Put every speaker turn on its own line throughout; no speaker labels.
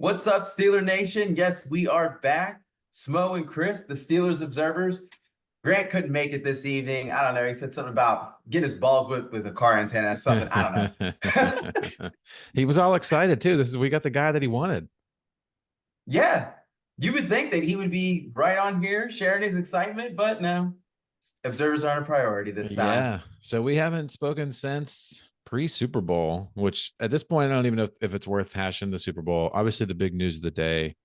What's up, Steeler Nation? Yes, we are back. Smo and Chris, the Steelers observers. Grant couldn't make it this evening. I don't know. He said something about getting his balls whipped with a car antenna. Something. I don't know.
He was all excited too. We got the guy that he wanted.
Yeah, you would think that he would be right on here sharing his excitement, but no. Observers aren't a priority this time.
Yeah. So we haven't spoken since pre-Super Bowl, which at this point I don't even know if it's worth hashing the Super Bowl. Obviously, the big news of the day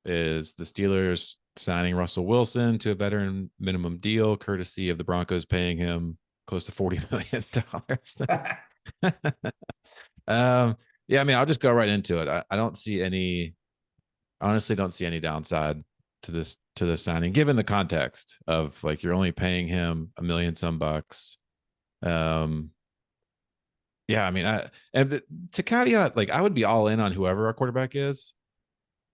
is the Steelers signing Russell Wilson to a veteran minimum deal, courtesy of the Broncos paying him close to $40 million. Yeah, I mean, I'll just go right into it. I don't see any honestly don't see any downside to this signing, given the context of like you're only paying him a million some bucks. Um, yeah, I mean, and to caveat, like I would be all in on whoever our quarterback is.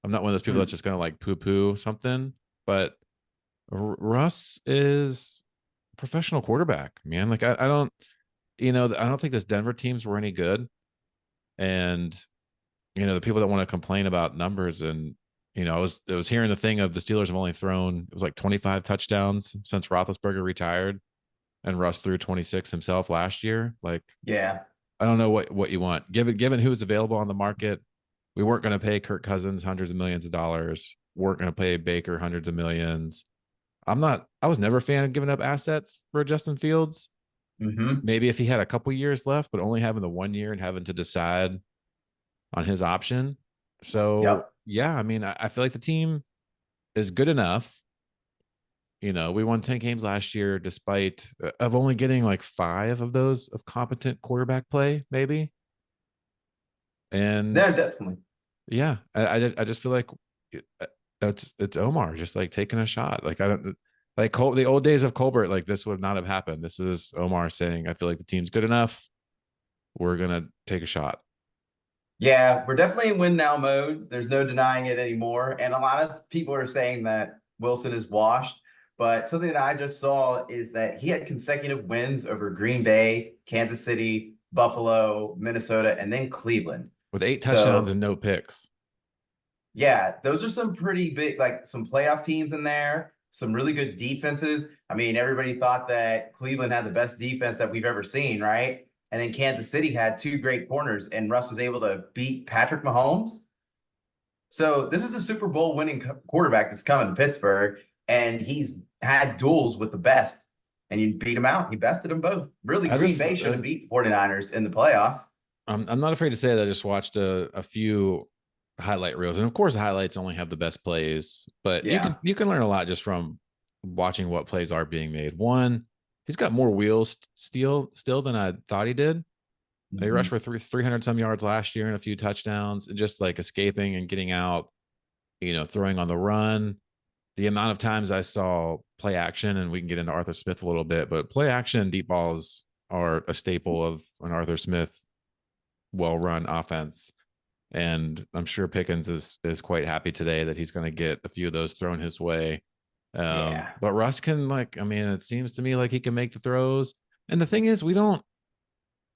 I'm not one of those people that's just gonna like poo-poo something, but Russ is a professional quarterback, man. Like I don't, I don't think this Denver teams were any good, and the people that want to complain about numbers and I was hearing the thing of the Steelers have only thrown it was like 25 touchdowns since Roethlisberger retired, and Russ threw 26 himself last year. Like,
Yeah.
I don't know what you want. Given who's available on the market, we weren't going to pay Kirk Cousins hundreds of millions of dollars. Weren't going to pay Baker hundreds of millions. I was never a fan of giving up assets for Justin Fields.
Mm-hmm.
Maybe if he had a couple years left, but only having the 1 year and having to decide on his option. So
Yep.
yeah, I mean, I feel like the team is good enough. We won 10 games last year, despite of only getting like 5 of those of competent quarterback play, maybe. And
No, definitely.
yeah, I just feel like it's Omar just like taking a shot. Like I don't like the old days of Colbert. Like this would not have happened. This is Omar saying, I feel like the team's good enough. We're gonna take a shot.
Yeah, we're definitely in win now mode. There's no denying it anymore. And a lot of people are saying that Wilson is washed. But something that I just saw is that he had consecutive wins over Green Bay, Kansas City, Buffalo, Minnesota, and then Cleveland.
With 8 touchdowns
So,
and no picks.
yeah, those are some pretty big, like some playoff teams in there, some really good defenses. I mean, everybody thought that Cleveland had the best defense that we've ever seen, right? And then Kansas City had two great corners, and Russ was able to beat Patrick Mahomes. So this is a Super Bowl winning quarterback that's coming to Pittsburgh, and he's had duels with the best, and you beat him out. He bested them both. Really,
I
Green
just
Bay should have beat 49ers in the playoffs.
I'm not afraid to say that I just watched a few highlight reels, and of course the highlights only have the best plays, but you can
Yeah.
you can learn a lot just from watching what plays are being made. One, he's got more wheels still than I thought he did. He rushed
Mhm.
for 300 some yards last year and a few touchdowns, and just like escaping and getting out, throwing on the run. The amount of times I saw play action, and we can get into Arthur Smith a little bit, but play action deep balls are a staple of an Arthur Smith well run offense. And I'm sure Pickens is quite happy today that he's going to get a few of those thrown his way.
Yeah.
But Russ can, like, I mean, it seems to me like he can make the throws. And the thing is, we don't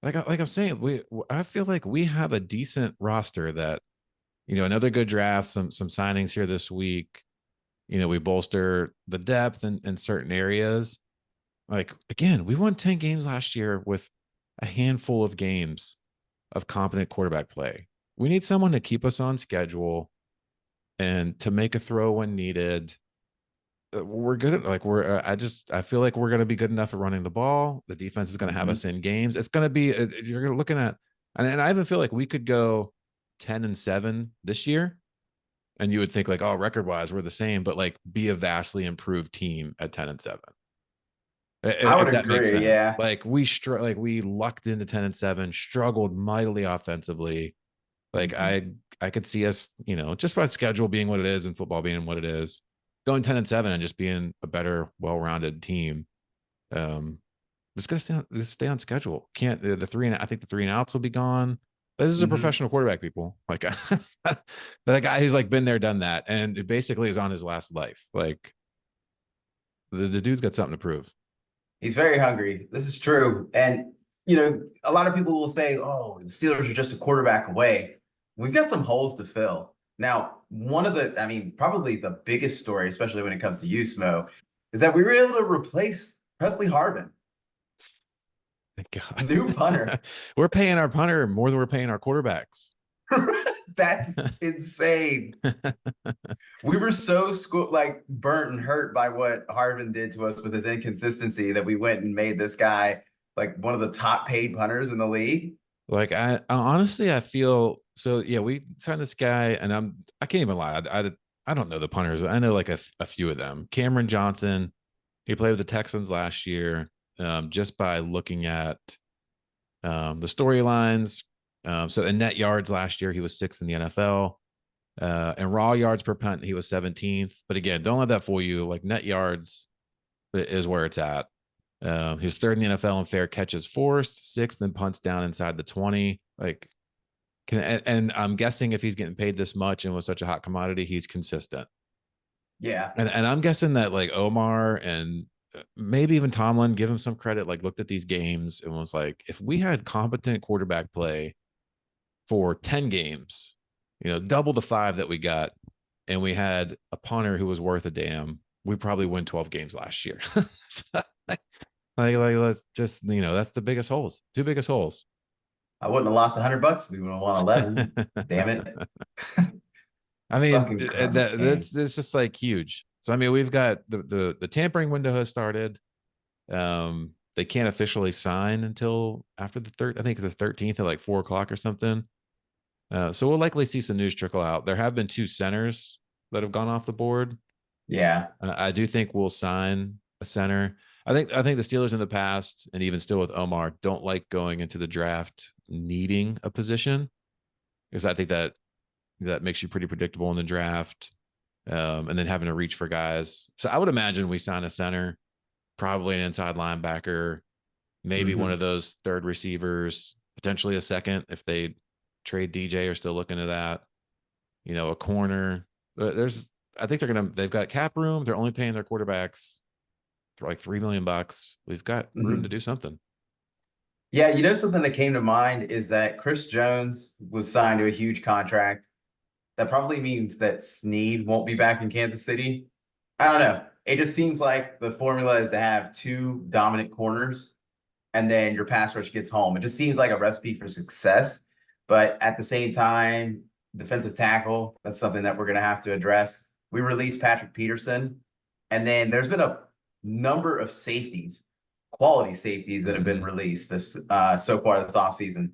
like I'm saying, I feel like we have a decent roster that, another good draft, some signings here this week. We bolster the depth in certain areas. Like again, we won 10 games last year with a handful of games of competent quarterback play. We need someone to keep us on schedule and to make a throw when needed. We're good at like I feel like we're going to be good enough at running the ball. The defense is going to have
Mhm.
us in games. It's going to be you're looking at, and I even feel like we could go 10-7 this year, and you would think like, oh, record wise we're the same, but like be a vastly improved team at 10-7.
I would
If that makes
agree.
sense.
Yeah.
Like we lucked into 10-7, struggled mightily offensively. Like
Mhm.
I could see us, just by schedule being what it is and football being what it is, going 10-7 and just being a better, well-rounded team. Um, just gotta stay on schedule. Can't the three and I think the 3 and outs will be gone. This is a
Mhm.
professional quarterback, people. Like the guy who's like been there, done that, and it basically is on his last life. Like the dude's got something to prove.
He's very hungry. This is true. And, a lot of people will say, oh, the Steelers are just a quarterback away. We've got some holes to fill. Now, one of the, I mean, probably the biggest story, especially when it comes to you, Smo, is that we were able to replace Presley Harvin,
Thank
new
God.
punter.
We're paying our punter more than we're paying our quarterbacks.
That's insane. We were so like burnt and hurt by what Harvin did to us with his inconsistency that we went and made this guy like one of the top paid punters in the league.
Like I honestly I feel so yeah, we signed this guy and I can't even lie. I don't know the punters. I know like a few of them. Cameron Johnson, he played with the Texans last year. Just by looking at the storylines. So in net yards last year, he was sixth in the NFL. And raw yards per punt, he was 17th. But again, don't let that fool you. Like net yards is where it's at. He was third in the NFL in fair catches forced, sixth in punts down inside the 20. Like, and I'm guessing if he's getting paid this much and was such a hot commodity, he's consistent.
Yeah.
And I'm guessing that like Omar and maybe even Tomlin, give him some credit, like looked at these games and was like, if we had competent quarterback play for 10 games, double the 5 that we got, and we had a punter who was worth a damn, we probably win 12 games last year. So, like let's just, that's the biggest holes, two biggest holes.
I wouldn't have lost $100. We would have won 11. Damn it.
I mean,
Fucking crumbs
that's just like huge. So I mean, we've got the tampering window has started. They can't officially sign until after the third. I think the 13th at like 4 o'clock or something. So we'll likely see some news trickle out. There have been 2 centers that have gone off the board.
Yeah.
I do think we'll sign a center. I think the Steelers in the past, and even still with Omar, don't like going into the draft needing a position, because I think that makes you pretty predictable in the draft, and then having to reach for guys. So I would imagine we sign a center, probably an inside linebacker, maybe one of those third receivers, potentially a second if they trade DJ or still looking at that. A corner. I think they've got cap room. They're only paying their quarterbacks for like $3 million. We've got room to do something.
Yeah, something that came to mind is that Chris Jones was signed to a huge contract. That probably means that Snead won't be back in Kansas City. I don't know. It just seems like the formula is to have 2 dominant corners and then your pass rush gets home. It just seems like a recipe for success. But at the same time, defensive tackle, that's something that we're going to have to address. We released Patrick Peterson, and then there's been a number of safeties, quality safeties that have been released this so far this offseason.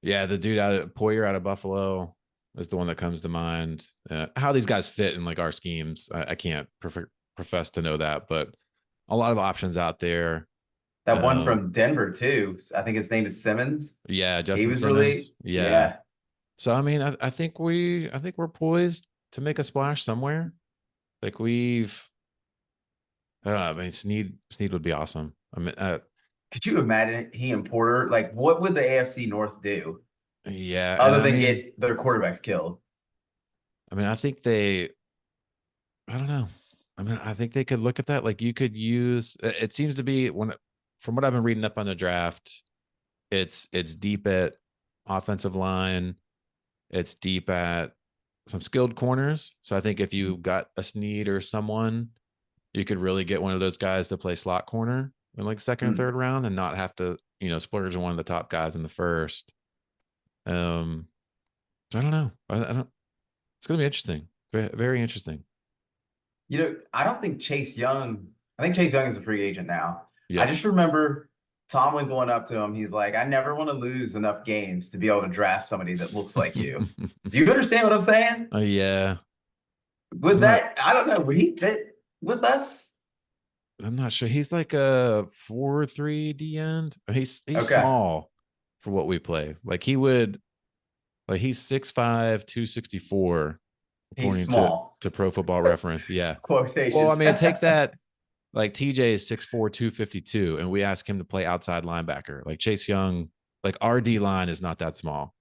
Yeah, the dude Poyer out of Buffalo is the one that comes to mind. How these guys fit in like our schemes, I can't profess to know that, but a lot of options out there.
That one from Denver too. I think his name is Simmons.
Yeah,
He
Justin
was
Simmons.
really yeah.
So I mean, I think we're poised to make a splash somewhere. Like I don't know. I mean, Snead would be awesome. I mean,
could you imagine he and Porter? Like, what would the AFC North do?
Yeah,
Other than get their quarterbacks killed.
I mean, I think I don't know. I mean, I think they could look at that. Like, you could use. It seems to be from what I've been reading up on the draft, it's deep at offensive line. It's deep at some skilled corners. So I think if you got a Snead or someone, you could really get one of those guys to play slot corner in like second or third round and not have to, splurge on one of the top guys in the first. So I don't know. I don't. It's going to be interesting. Very, very interesting.
I don't think Chase Young. I think Chase Young is a free agent now.
Yep.
I just remember Tomlin going up to him. He's like, "I never want to lose enough games to be able to draft somebody that looks like you." Do you understand what I'm saying?
Yeah.
With that, I don't know. Would he fit with us?
I'm not sure. He's like a 4-3 D end. He's
Okay.
small for what we play. Like he would, like he's 6'5", 264.
He's small
to Pro Football Reference. Yeah.
Quotations.
Well, I mean, take that. Like TJ is 6'4", 252, and we ask him to play outside linebacker. Like Chase Young, like our D line is not that small.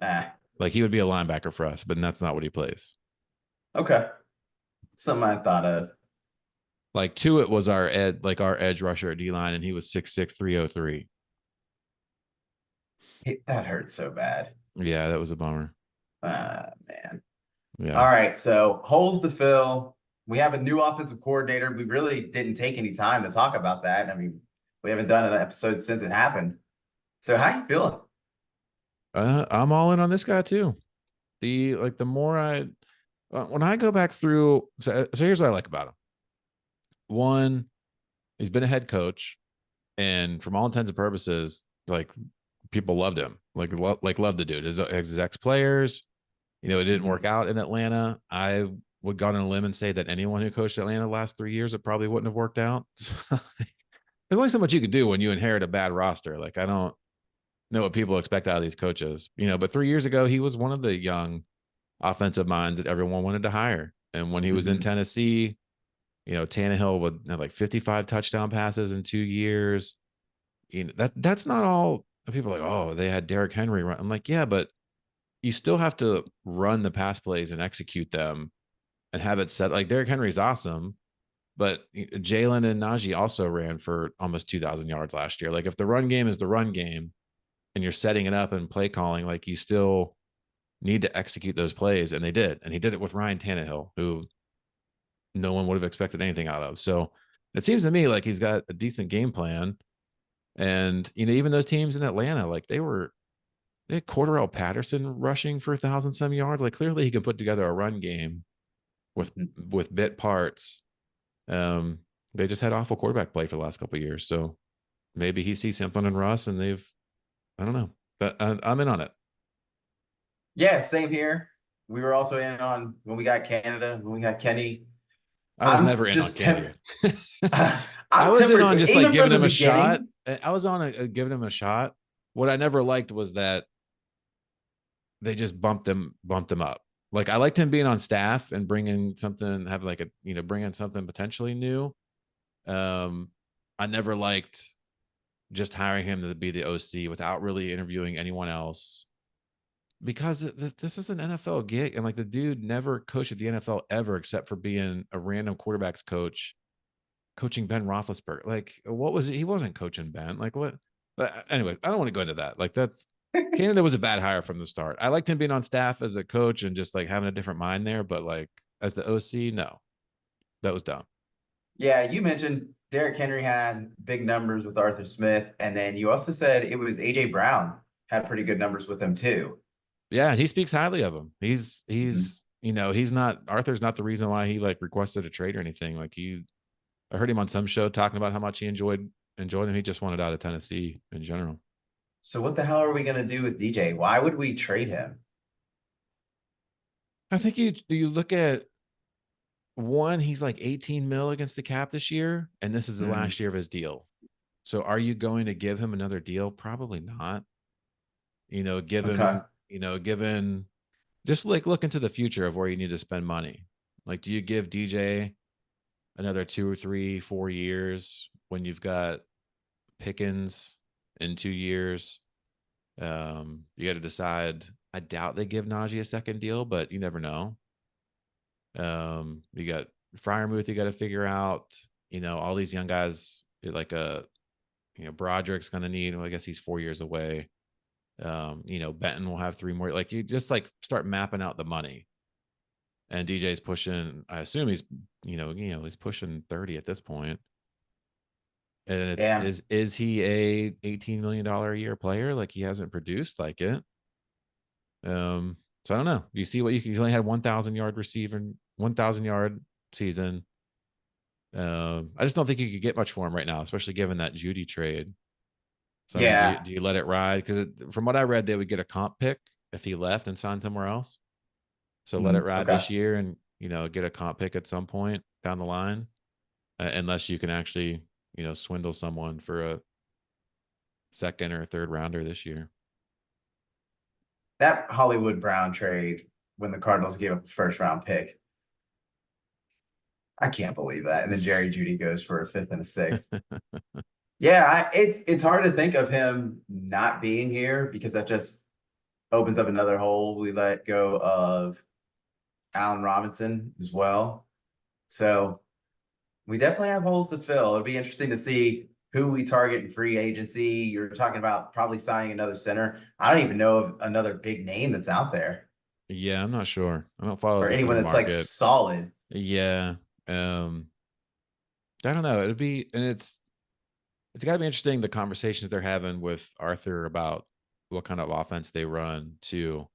Like he would be a linebacker for us, but that's not what he plays.
Okay. Something I thought of.
Like Tuitt was our edge rusher at D line, and he was 6'6", 303.
That hurt so bad.
Yeah, that was a bummer.
Man. All
Yeah.
right, so holes to fill. We have a new offensive coordinator. We really didn't take any time to talk about that. I mean, we haven't done an episode since it happened. So how you feeling?
I'm all in on this guy too. The more when I go back through, so here's what I like about him. One, he's been a head coach, and from all intents and purposes, like people loved him, loved the dude. His ex players, it didn't work
Mhm.
out in Atlanta. I would go on a limb and say that anyone who coached Atlanta the last 3 years, it probably wouldn't have worked out. So, there's only so much you could do when you inherit a bad roster. Like I don't know what people expect out of these coaches, but 3 years ago he was one of the young offensive minds that everyone wanted to hire. And when he was in
Mhm.
Tennessee, Tannehill would have like 55 touchdown passes in 2 years. That's not all. People are like, oh, they had Derrick Henry run. I'm like, yeah, but you still have to run the pass plays and execute them and have it set. Like Derrick Henry's awesome, but Jalen and Najee also ran for almost 2,000 yards last year. Like if the run game is the run game and you're setting it up and play calling, like you still need to execute those plays. And they did. And he did it with Ryan Tannehill, who no one would have expected anything out of. So it seems to me like he's got a decent game plan. And, even those teams in Atlanta, like they had Cordarrelle Patterson rushing for 1,000 some yards. Like clearly he can put together a run game with
Mhm.
bit parts. Um, they just had awful quarterback play for the last couple of years. So maybe he sees something in Russ and I don't know, but I'm in on it.
Yeah, same here. We were also in on when we got Canada, when we got Kenny.
I was
I'm
never in on
just
Canada. I
I'm
was in on
tempered,
just like
even
giving
from the
him a shot.
beginning.
I was on giving him a shot. What I never liked was that they just bumped him up. Like I liked him being on staff and bringing something, have like bringing something potentially new. Um, I never liked just hiring him to be the OC without really interviewing anyone else because this is an NFL gig, and like the dude never coached at the NFL ever except for being a random quarterbacks coach coaching Ben Roethlisberger. Like, what was it? He wasn't coaching Ben. Like, what? But anyway, I don't want to go into that. Like, Canada was a bad hire from the start. I liked him being on staff as a coach and just like having a different mind there, but like as the OC, no, that was dumb.
Yeah, you mentioned Derrick Henry had big numbers with Arthur Smith, and then you also said it was AJ Brown had pretty good numbers with him too.
Yeah, and he speaks highly of him.
Mhm.
He's not Arthur's not the reason why he like requested a trade or anything. Like I heard him on some show talking about how much he enjoyed him. He just wanted out of Tennessee in general.
So what the hell are we gonna do with DJ? Why would we trade him?
I think you look at one, he's like 18 mil against the cap this year, and this is the
Mhm.
last year of his deal. So are you going to give him another deal? Probably not.
Okay.
Given just like look into the future of where you need to spend money. Like, do you give DJ another 2 or 3, 4 years when you've got Pickens in 2 years? You got to decide. I doubt they give Najee a second deal, but you never know. You got Fryermuth, you got to figure out. All these young guys like Broderick's going to need. Well, I guess he's 4 years away. Benton will have 3 more. Like you just like start mapping out the money. And DJ's pushing. I assume he's pushing 30 at this point. And it's
Yeah.
is he a $18 million a year player? Like he hasn't produced like it. So I don't know. You see what he's only had 1,000 yard receiving, 1,000 yard season. I just don't think you could get much for him right now, especially given that Judy trade. So I mean, do you
Yeah.
do you let it ride? Because from what I read, they would get a comp pick if he left and signed somewhere else. So let it ride
Okay.
this year and get a comp pick at some point down the line, unless you can actually swindle someone for a second or third rounder this year.
That Hollywood Brown trade when the Cardinals gave up a first round pick. I can't believe that. And then Jerry Judy goes for a fifth and a sixth. Yeah, it's hard to think of him not being here because that just opens up another hole. We let go of Allen Robinson as well. So we definitely have holes to fill. It'll be interesting to see who we target in free agency. You're talking about probably signing another center. I don't even know of another big name that's out there.
Yeah, I'm not sure. I don't follow
or
the
anyone
center
that's like
market.
solid.
Yeah. Um, I don't know. It'd be, and it's got to be interesting the conversations they're having with Arthur about what kind of offense they run too.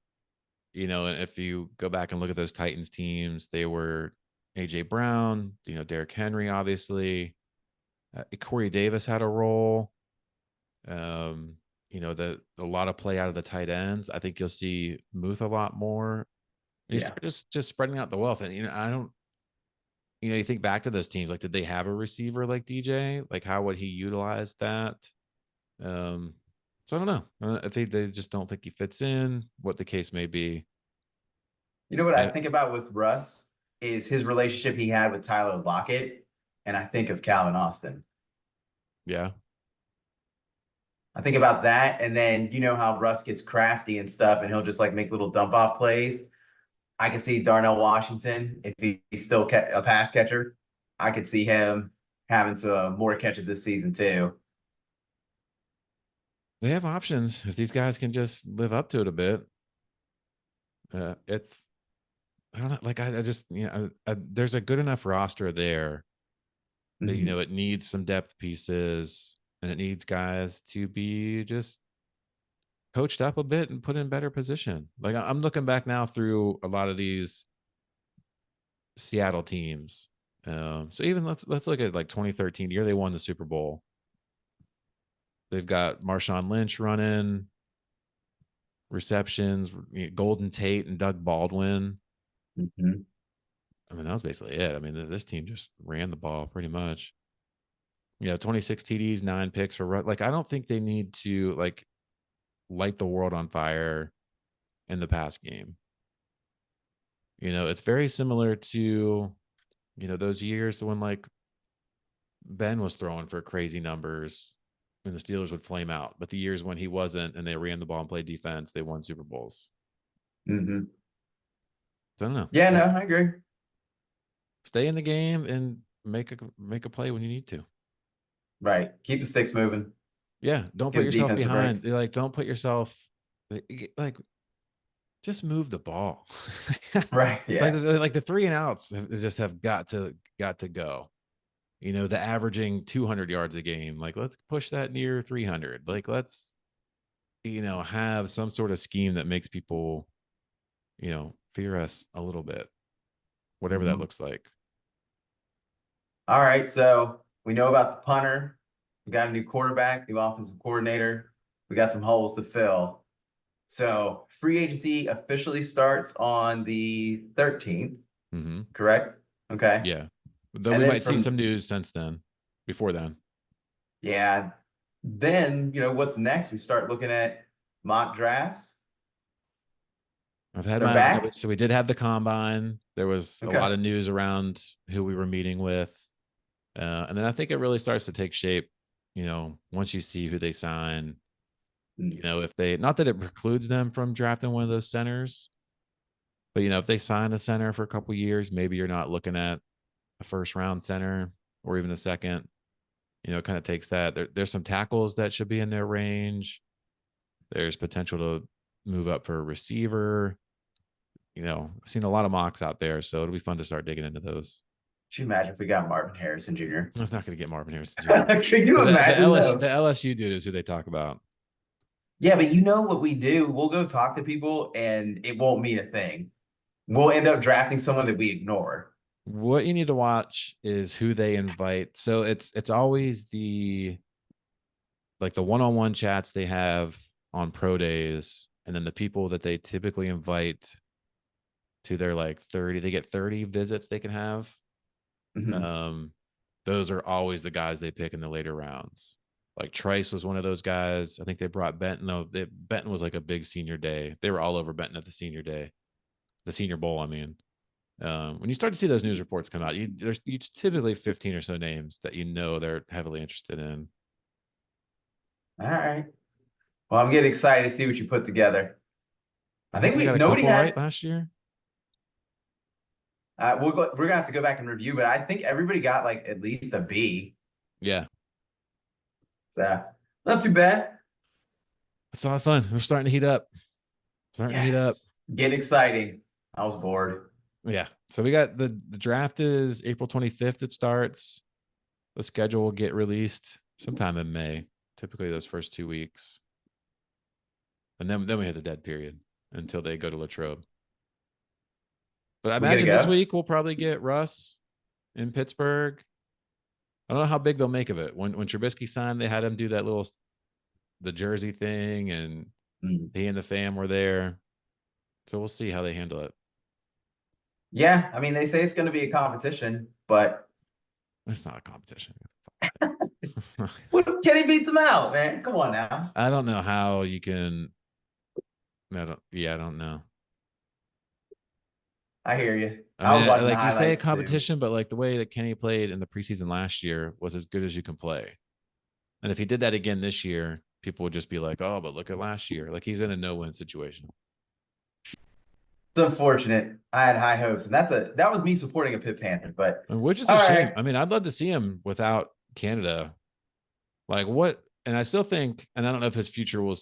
And if you go back and look at those Titans teams, they were AJ Brown, Derrick Henry, obviously. Corey Davis had a role. Um, the a lot of play out of the tight ends. I think you'll see Muth a lot more. And you
Yeah.
start just spreading out the wealth. And I don't, you think back to those teams, like did they have a receiver like DJ? Like how would he utilize that? Um, so I don't know. I think they just don't think he fits in, what the case may be.
You know what I
And
think about with Russ is his relationship he had with Tyler Lockett, and I think of Calvin Austin.
yeah,
I think about that, and then you know how Russ gets crafty and stuff, and he'll just like make little dump off plays. I can see Darnell Washington if he's still a pass catcher. I could see him having some more catches this season too.
they have options if these guys can just live up to it a bit. It's I don't know, like I just there's a good enough roster there that
Mhm.
it needs some depth pieces and it needs guys to be just coached up a bit and put in better position. Like I'm looking back now through a lot of these Seattle teams. So even let's look at like 2013, the year they won the Super Bowl. They've got Marshawn Lynch running receptions, Golden Tate and Doug Baldwin.
Mhm.
I mean, that was basically it. I mean, this team just ran the ball pretty much. 26 TDs, 9 picks for like. I don't think they need to like light the world on fire in the pass game. It's very similar to those years when like Ben was throwing for crazy numbers and the Steelers would flame out. But the years when he wasn't and they ran the ball and played defense, they won Super Bowls.
Mhm.
So I don't know.
Yeah, no,
Like
I agree.
stay in the game and make a play when you need to.
Right. Keep the sticks moving.
Yeah, don't put
Give the
yourself
defense a break.
behind. Like don't put yourself like just move the ball.
Right.
like
Yeah.
the, like the three and outs just have got to go. The averaging 200 yards a game. Like let's push that near 300. Like let's have some sort of scheme that makes people fear us a little bit, whatever that
Mhm.
looks like.
All right. So we know about the punter. We got a new quarterback, new offensive coordinator. We got some holes to fill. So free agency officially starts on the 13th,
Hmm.
correct? Okay.
Yeah, though
And
we
then
might see
from,
some news since then. Before then,
yeah, then, what's next? We start looking at mock drafts.
I've had
They're
my
back.
so we did have the combine. There was a
Okay.
lot of news around who we were meeting with, and then I think it really starts to take shape. Once you see who they sign,
Mm.
if they not that it precludes them from drafting one of those centers, but if they sign a center for a couple years, maybe you're not looking at a first round center or even a second. It kind of takes that. There's some tackles that should be in their range. There's potential to move up for a receiver. I've seen a lot of mocks out there, so it'll be fun to start digging into those.
Could you imagine if we got Marvin Harrison Jr.?
It's not going to get Marvin Harrison Jr.
Can you imagine
The
though?
LSU dude is who they talk about.
Yeah, but you know what we do? We'll go talk to people and it won't mean a thing. We'll end up drafting someone that we ignore.
What you need to watch is who they invite. So it's always the like the one-on-one chats they have on pro days, and then the people that they typically invite to their like 30, they get 30 visits they can have.
Mhm.
Um, those are always the guys they pick in the later rounds. Like Trice was one of those guys. I think they brought Benton. No, Benton was like a big senior day. They were all over Benton at the senior day, the Senior Bowl. I mean, when you start to see those news reports come out, there's typically 15 or so names that they're heavily interested in.
All right. Well, I'm getting excited to see what you put together.
I
I
think
think
we got a
nobody
couple right
had.
last year.
We're gonna have to go back and review, but I think everybody got like at least a B.
Yeah,
So not too bad.
it's a lot of fun. We're starting to heat up. Starting to heat up.
Yes. Get exciting. I was bored.
Yeah. So we got the draft is April 25th. It starts. The schedule will get released sometime in May, typically those first 2 weeks. And then we hit the dead period until they go to Latrobe. But I
We gotta
imagine this
go.
week we'll probably get Russ in Pittsburgh. I don't know how big they'll make of it. When Trubisky signed, they had him do that little the jersey thing, and he and the fam were there. So we'll see how they handle it.
Yeah, I mean, they say it's going to be a competition, but
It's not a competition.
what if Kenny beats him out, man? Come on now.
I don't know how you can. I don't know.
I hear you.
I
I was
mean,
watching the
like you say, a
highlights too.
competition, but like the way that Kenny played in the preseason last year was as good as you can play. And if he did that again this year, people would just be like, "Oh, but look at last year." Like he's in a no-win situation.
It's unfortunate. I had high hopes, and that was me supporting a Pitt Panther. But
Which is
all
a shame.
right,
I mean, I'd love to see him without Canada. Like what? And I still think, and I don't know if his future will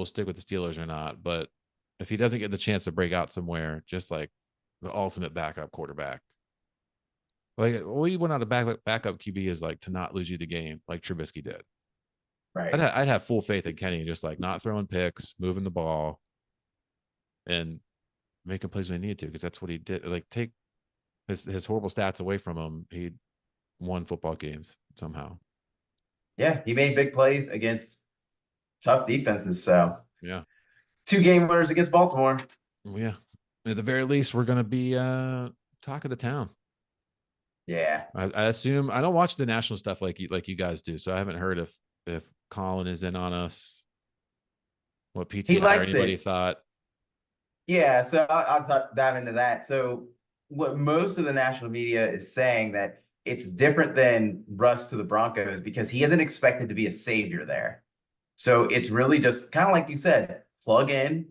stick with the Steelers or not, but if he doesn't get the chance to break out somewhere, just like the ultimate backup quarterback, like we went out a backup QB is like to not lose you the game, like Trubisky did.
right.
I'd have full faith in Kenny, just like not throwing picks, moving the ball, and making plays when he needed to, because that's what he did. Like take his horrible stats away from him, he won football games somehow.
Yeah, he made big plays against tough defenses. So
Yeah.
2 game winners against Baltimore.
Yeah. At the very least, we're gonna be talk of the town.
Yeah.
I assume I don't watch the national stuff like you guys do, so I haven't heard if Colin is in on us, what
He
PTI or
likes
anybody
it.
thought.
Yeah, so I'll dive into that. So what most of the national media is saying that it's different than Russ to the Broncos because he isn't expected to be a savior there. So it's really just kind of like you said, plug in,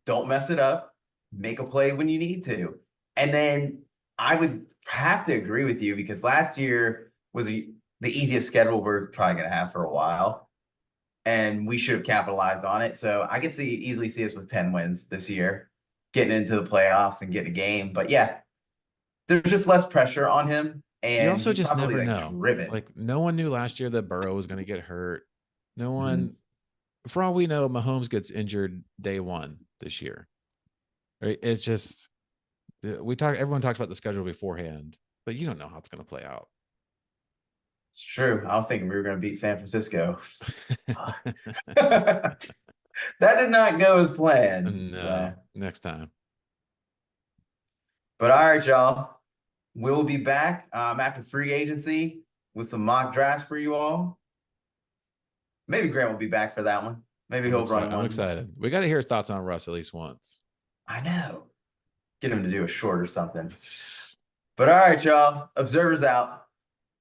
don't mess it up, make a play when you need to. And then I would have to agree with you because last year was the easiest schedule we're probably going to have for a while. And we should have capitalized on it. So I could easily see us with 10 wins this year, getting into the playoffs and getting a game. But yeah, there's just less pressure on him.
You
And
also
he's
just
probably
never
like
know.
driven.
Like no one knew last year that Burrow was going to get hurt. No
Mhm.
one, for all we know, Mahomes gets injured day one this year. Right? It's just everyone talks about the schedule beforehand, but you don't know how it's going to play out.
It's true. I was thinking we were going to beat San Francisco. That did not go as planned.
No, next time.
But all right, y'all. We'll be back after free agency with some mock drafts for you all. Maybe Grant will be back for that one. Maybe he'll run
I'm
one.
excited. We got to hear his thoughts on Russ at least once.
I know. Get him to do a short or something. But all right, y'all. Observers out.